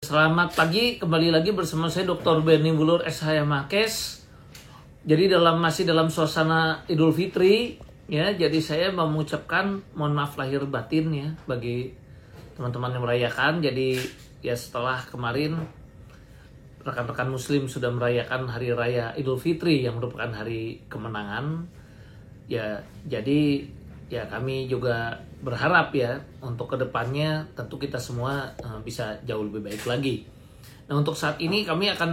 Selamat pagi, kembali lagi bersama saya Dr. Benny Bulur SH Makes. Jadi masih dalam suasana Idul Fitri ya, jadi saya mau mengucapkan mohon maaf lahir batin ya bagi teman-teman yang merayakan. Jadi ya setelah kemarin rekan-rekan muslim sudah merayakan hari raya Idul Fitri yang merupakan hari kemenangan. Ya, jadi ya kami juga berharap ya untuk kedepannya tentu kita semua bisa jauh lebih baik lagi. Nah, untuk saat ini kami akan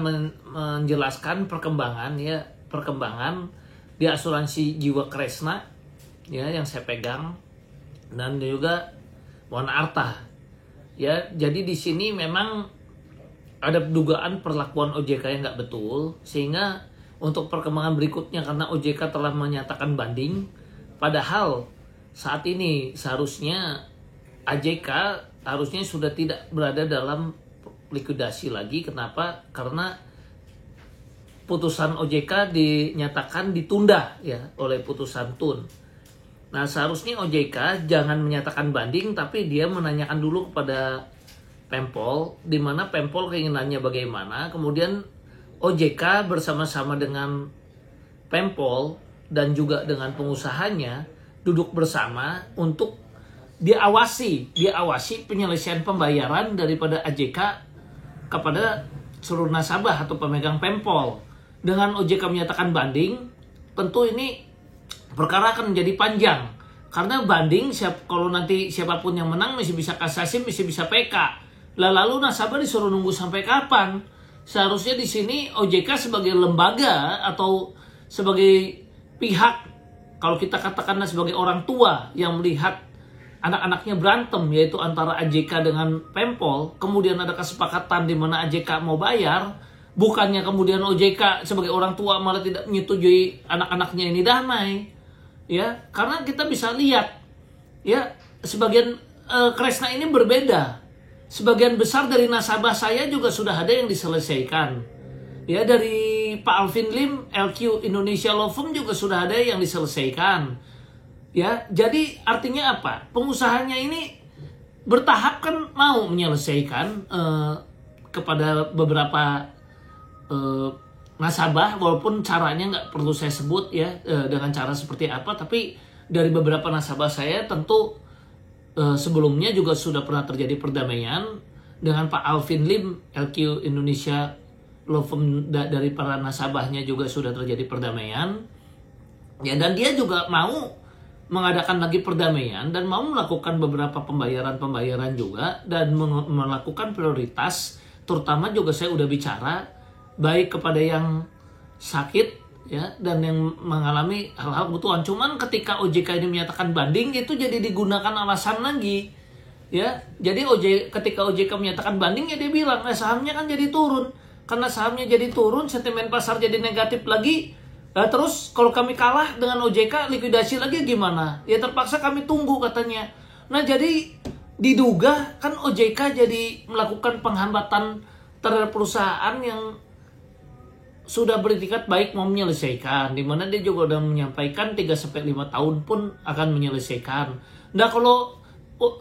menjelaskan perkembangan di asuransi Jiwa Kresna ya yang saya pegang, dan juga Wana Arta. Ya, jadi di sini memang ada dugaan perlakuan OJK yang nggak betul, sehingga untuk perkembangan berikutnya karena OJK telah menyatakan banding, padahal saat ini seharusnya AJK harusnya sudah tidak berada dalam likuidasi lagi. Kenapa? Karena putusan OJK dinyatakan ditunda ya oleh putusan TUN. Nah, seharusnya OJK jangan menyatakan banding, tapi dia menanyakan dulu kepada Pempol, di mana Pempol keinginannya bagaimana, kemudian OJK bersama-sama dengan Pempol dan juga dengan pengusahanya duduk bersama untuk diawasi penyelesaian pembayaran daripada AJK kepada seluruh nasabah atau pemegang Pempol. Dengan OJK menyatakan banding, tentu ini perkara akan menjadi panjang, karena banding kalau nanti siapapun yang menang masih bisa kasasi, masih bisa PK. Lalu nasabah disuruh nunggu sampai kapan? Seharusnya di sini OJK sebagai lembaga atau sebagai pihak, kalau kita katakanlah sebagai orang tua yang melihat anak-anaknya berantem, yaitu antara AJK dengan Pempol, kemudian ada kesepakatan di mana AJK mau bayar, bukannya kemudian OJK sebagai orang tua malah tidak menyetujui anak-anaknya ini damai. Ya, karena kita bisa lihat ya, sebagian Kresna ini berbeda. Sebagian besar dari nasabah saya juga sudah ada yang diselesaikan. Ya, dari Pak Alvin Lim, LQ Indonesia Law Firm juga sudah ada yang diselesaikan. Ya, jadi artinya apa? Pengusahanya ini bertahap kan mau menyelesaikan kepada beberapa nasabah, walaupun caranya nggak perlu saya sebut ya dengan cara seperti apa, tapi dari beberapa nasabah saya tentu sebelumnya juga sudah pernah terjadi perdamaian dengan Pak Alvin Lim, LQ Indonesia Law Firm, dari para nasabahnya juga sudah terjadi perdamaian. Ya, dan dia juga mau mengadakan lagi perdamaian dan mau melakukan beberapa pembayaran juga dan melakukan prioritas, terutama juga saya udah bicara baik kepada yang sakit ya dan yang mengalami hal-hal kebutuhan. Cuman ketika OJK ini menyatakan banding, itu jadi digunakan alasan lagi ya. Jadi ketika OJK menyatakan banding ya dia bilang sahamnya kan jadi turun. Karena sahamnya jadi turun, sentimen pasar jadi negatif lagi. Nah, terus kalau kami kalah dengan OJK, likuidasi lagi gimana? Ya terpaksa kami tunggu katanya. Nah, jadi diduga kan OJK jadi melakukan penghambatan terhadap perusahaan yang sudah beretikat baik mau menyelesaikan, di mana dia juga sudah menyampaikan 3-5 tahun pun akan menyelesaikan. Nah, kalau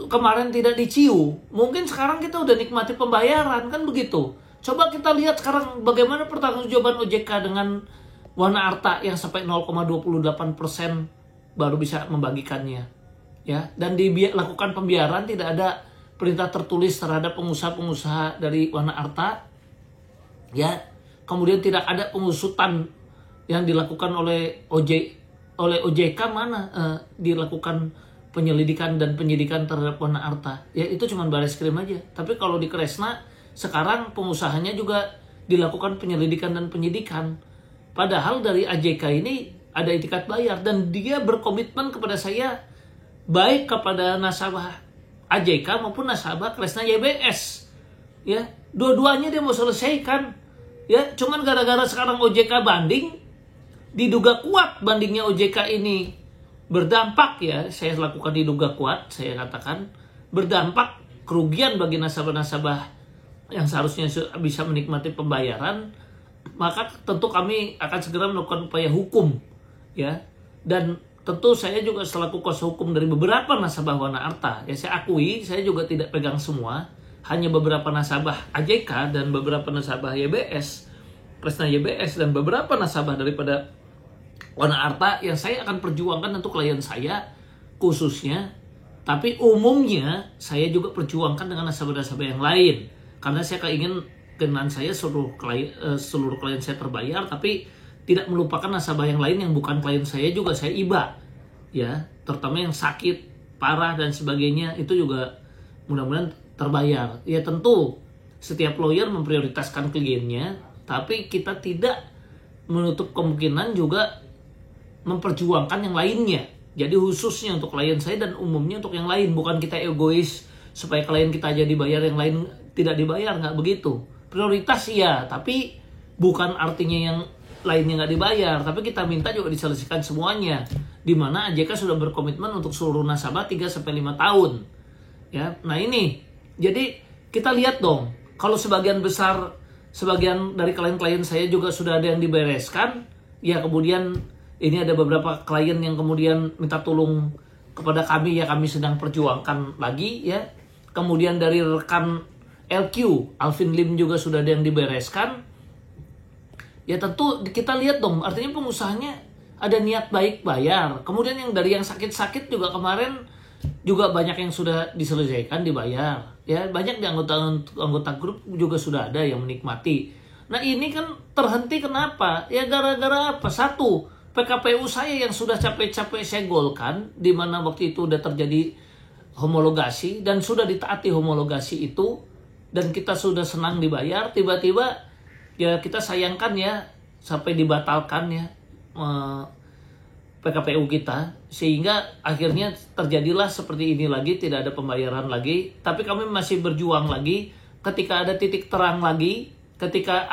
kemarin tidak diciu, mungkin sekarang kita udah nikmati pembayaran kan begitu. Coba kita lihat sekarang bagaimana pertanggungjawaban OJK dengan Wana Arta yang sampai 0,28% baru bisa membagikannya. Ya, dan dilakukan pembiaran, tidak ada perintah tertulis terhadap pengusaha-pengusaha dari Wana Arta. Ya, kemudian tidak ada pengusutan yang dilakukan oleh OJK mana dilakukan penyelidikan dan penyidikan terhadap Wana Arta. Ya, itu cuma Bareskrim aja. Tapi kalau di Kresna sekarang pengusahanya juga dilakukan penyelidikan dan penyidikan. Padahal dari AJK ini ada itikat bayar dan dia berkomitmen kepada saya, baik kepada nasabah AJK maupun nasabah Kresna YBS. Ya, dua-duanya dia mau selesaikan. Ya, cuman gara-gara sekarang OJK banding, diduga kuat bandingnya OJK ini berdampak ya, saya lakukan diduga kuat, saya katakan berdampak kerugian bagi nasabah-nasabah yang seharusnya bisa menikmati pembayaran, maka tentu kami akan segera melakukan upaya hukum ya. Dan tentu saya juga selaku kuasa hukum dari beberapa nasabah Wana Arta, ya saya akui saya juga tidak pegang semua, hanya beberapa nasabah AJK dan beberapa nasabah YBS, Kresna YBS, dan beberapa nasabah daripada Wana Arta yang saya akan perjuangkan untuk klien saya khususnya. Tapi umumnya saya juga perjuangkan dengan nasabah-nasabah yang lain. Karena saya keinginan saya seluruh klien saya terbayar, tapi tidak melupakan nasabah yang lain yang bukan klien saya juga saya iba. Ya, terutama yang sakit, parah dan sebagainya, itu juga mudah-mudahan terbayar. Ya tentu setiap lawyer memprioritaskan kliennya, tapi kita tidak menutup kemungkinan juga memperjuangkan yang lainnya. Jadi khususnya untuk klien saya dan umumnya untuk yang lain. Bukan kita egois supaya klien kita aja dibayar, yang lain tidak dibayar, nggak begitu. Prioritas iya, tapi bukan artinya yang lainnya nggak dibayar, tapi kita minta juga diselesaikan semuanya. Dimana AJK sudah berkomitmen untuk seluruh nasabah 3-5 tahun. Ya, nah ini, jadi kita lihat dong, kalau sebagian dari klien-klien saya juga sudah ada yang dibereskan, ya kemudian ini ada beberapa klien yang kemudian minta tolong kepada kami, ya kami sedang perjuangkan lagi ya. Kemudian dari rekan LQ, Alvin Lim juga sudah ada yang dibereskan. Ya tentu kita lihat dong, artinya pengusahanya ada niat baik bayar. Kemudian yang dari yang sakit-sakit juga kemarin juga banyak yang sudah diselesaikan, dibayar. Ya banyak di anggota grup juga sudah ada yang menikmati. Nah ini kan terhenti kenapa? Ya gara-gara apa? Satu, PKPU saya yang sudah capek-capek saya golkan, di mana waktu itu udah terjadi homologasi dan sudah ditaati homologasi itu, dan kita sudah senang dibayar, tiba-tiba ya kita sayangkan ya sampai dibatalkan ya PKPU kita, sehingga akhirnya terjadilah seperti ini lagi, tidak ada pembayaran lagi. Tapi kami masih berjuang lagi. Ketika ada titik terang lagi, ketika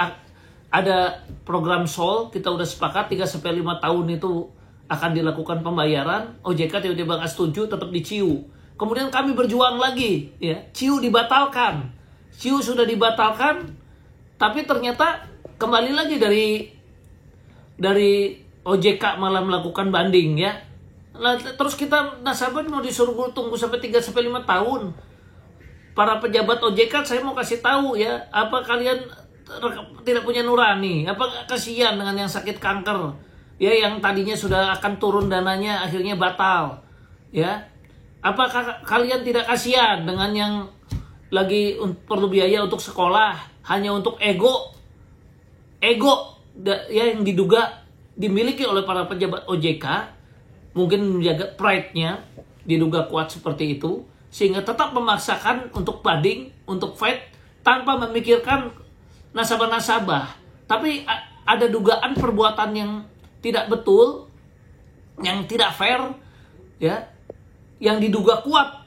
ada program SOL, kita udah sepakat 3-5 tahun itu akan dilakukan pembayaran. OJK tiba-tiba nggak setuju, tetap diciu. Kemudian kami berjuang lagi, ya ciu dibatalkan. Ciu sudah dibatalkan, tapi ternyata kembali lagi dari OJK malah melakukan banding ya. Terus kita nasabah mau disuruh tunggu sampai 3-5 tahun. Para pejabat OJK saya mau kasih tahu ya, apa kalian tidak punya nurani? Apa kasihan dengan yang sakit kanker? Ya yang tadinya sudah akan turun dananya akhirnya batal. Ya. Apakah kalian tidak kasihan dengan yang lagi perlu biaya untuk sekolah hanya untuk ego ya yang diduga dimiliki oleh para pejabat OJK, mungkin menjaga pride-nya, diduga kuat seperti itu, sehingga tetap memaksakan untuk banding, untuk fight, tanpa memikirkan nasabah-nasabah. Tapi ada dugaan perbuatan yang tidak betul, yang tidak fair, ya, yang diduga kuat,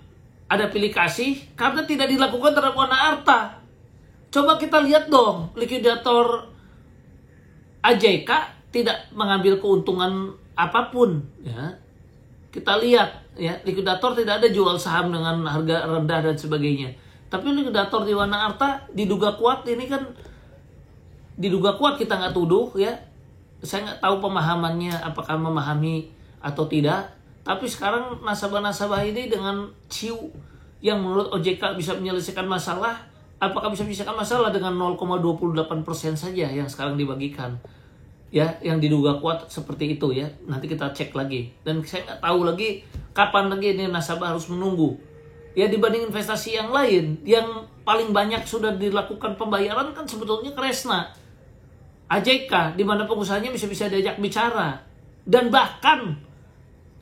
ada pilih kasih, karena tidak dilakukan terhadap Wana Arta. Coba kita lihat dong, likuidator AJK tidak mengambil keuntungan apapun, ya. Kita lihat, ya, likuidator tidak ada jual saham dengan harga rendah dan sebagainya. Tapi likuidator di Wana Arta diduga kuat, ini kan diduga kuat, kita nggak tuduh, ya. Saya nggak tahu pemahamannya, apakah memahami atau tidak. Tapi sekarang nasabah-nasabah ini dengan ciu yang menurut OJK bisa menyelesaikan masalah, apakah bisa menyelesaikan masalah dengan 0,28% saja yang sekarang dibagikan? Ya, yang diduga kuat seperti itu ya. Nanti kita cek lagi. Dan saya nggak tahu lagi kapan lagi ini nasabah harus menunggu. Ya dibanding investasi yang lain, yang paling banyak sudah dilakukan pembayaran kan sebetulnya Kresna, AJK, di mana pengusahanya bisa diajak bicara. Dan bahkan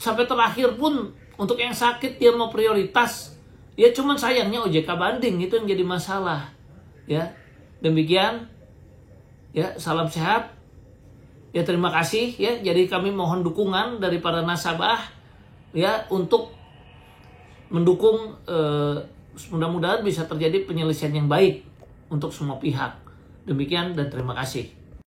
sampai terakhir pun untuk yang sakit dia mau prioritas. Ya cuman sayangnya OJK banding, itu yang jadi masalah. Ya, demikian. Ya, salam sehat. Ya terima kasih ya. Jadi kami mohon dukungan dari para nasabah ya untuk mendukung, mudah-mudahan bisa terjadi penyelesaian yang baik untuk semua pihak. Demikian dan terima kasih.